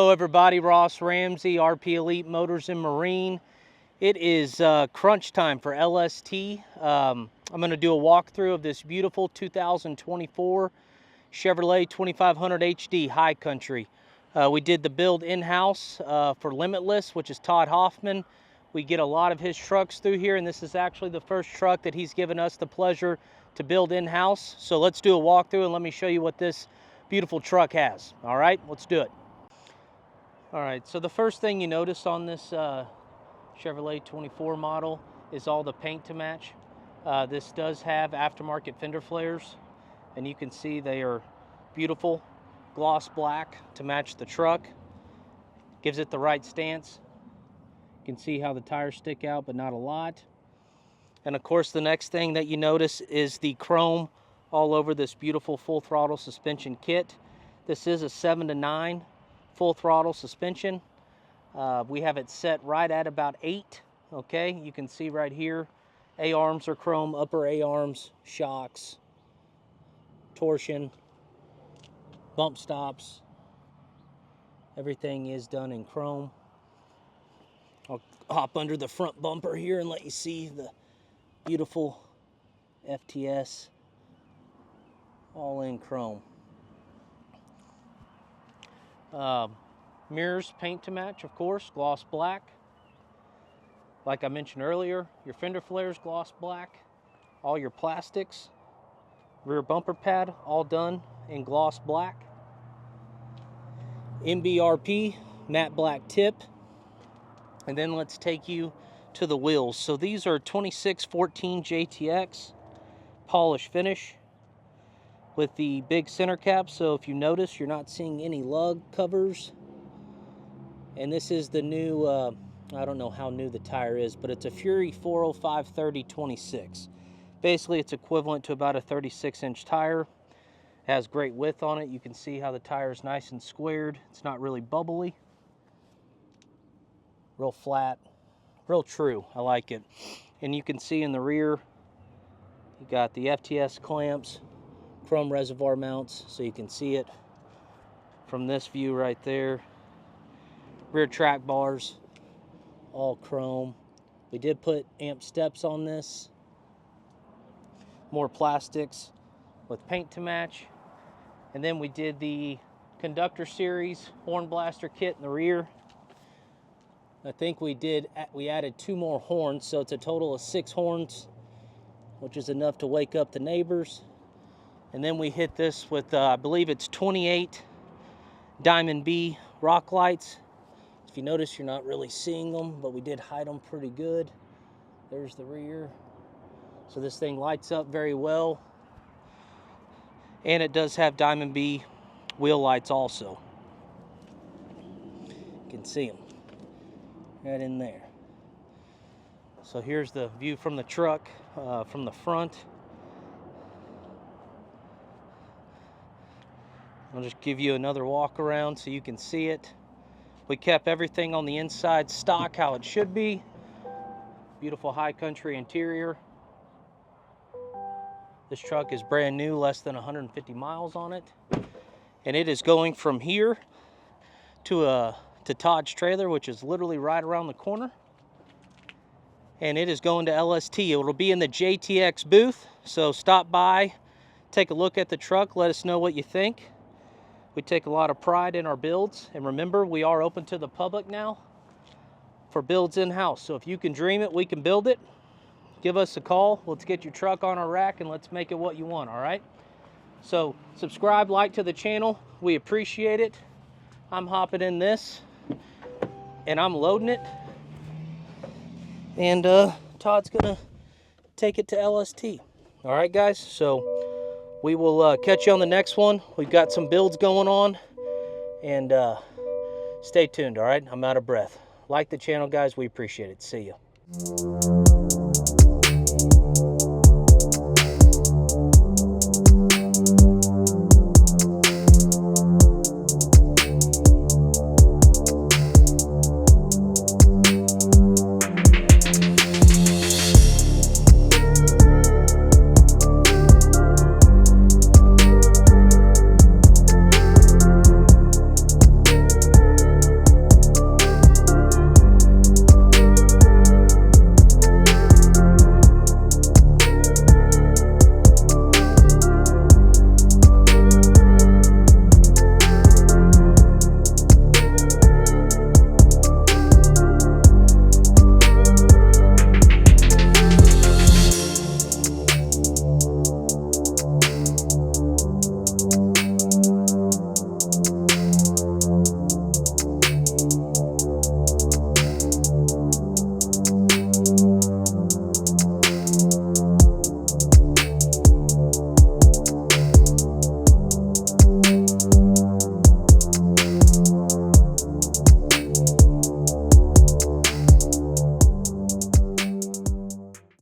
Hello everybody, Ross Ramsey, RP Elite Motors and Marine. It is crunch time for LST. I'm going to do a walkthrough of this beautiful 2024 Chevrolet 2500HD High Country. We did the build in-house for Limitless, which is Todd Hoffman. We get a lot of his trucks through here, and this is actually the first truck that he's given us the pleasure to build in-house. So let's do a walkthrough and let me show you what this beautiful truck has. All right, let's do it. All right, so the first thing you notice on this Chevrolet 24 model is all the paint to match. This does have aftermarket fender flares, and you can see they are beautiful gloss black to match the truck. Gives it the right stance. You can see how the tires stick out, but not a lot. And of course, the next thing that you notice is the chrome all over this beautiful full throttle suspension kit. This is a 7-to-9 full throttle suspension. We have it set right at about 8. Okay, you can see right here, A-arms are chrome, upper A-arms, shocks, torsion, bump stops. Everything is done in chrome. I'll hop under the front bumper here and let you see the beautiful FTS all in chrome. Mirrors paint to match, of course, gloss black. Like I mentioned earlier, your fender flares gloss black. All your plastics, rear bumper pad, all done in gloss black. MBRP matte black tip. And then let's take you to the wheels. So these are 2614 JTX polish finish with the big center cap. So if you notice, you're not seeing any lug covers. And this is the new, I don't know how new the tire is, but it's a Fury 405/30/26. Basically, it's equivalent to about a 36-inch tire. It has great width on it. You can see how the tire is nice and squared. It's not really bubbly. Real flat, real true. I like it. And you can see in the rear, you got the FTS clamps, chrome reservoir mounts, so you can see it from this view right there. Rear track bars, all chrome. We did put amp steps on this. More plastics with paint to match. And then we did the conductor series Hornblaster kit in the rear. I think we added 2 more horns, so it's a total of 6 horns, which is enough to wake up the neighbors. And then we hit this with, I believe it's 28 Diamond B rock lights. If you notice, you're not really seeing them, but we did hide them pretty good. There's the rear. So this thing lights up very well. And it does have Diamond B wheel lights also. You can see them right in there. So here's the view from the truck, from the front. I'll just give you another walk around so you can see it. We kept everything on the inside stock how it should be. Beautiful high country interior. This truck is brand new, less than 150 miles on it. And it is going from here to Todd's trailer, which is literally right around the corner. And it is going to LST. It'll be in the JTX booth. So stop by, take a look at the truck, let us know what you think. We take a lot of pride in our builds, and remember, we are open to the public now for builds in-house. So if you can dream it, we can build it. Give us a call. Let's get your truck on our rack and let's make it what you want, all right? So subscribe, like to the channel. We appreciate it. I'm hopping in this and I'm loading it. And Todd's gonna take it to LST. All right, guys, so we will catch you on the next one. We've got some builds going on, and stay tuned, all right? I'm out of breath. Like the channel, guys. We appreciate it. See ya.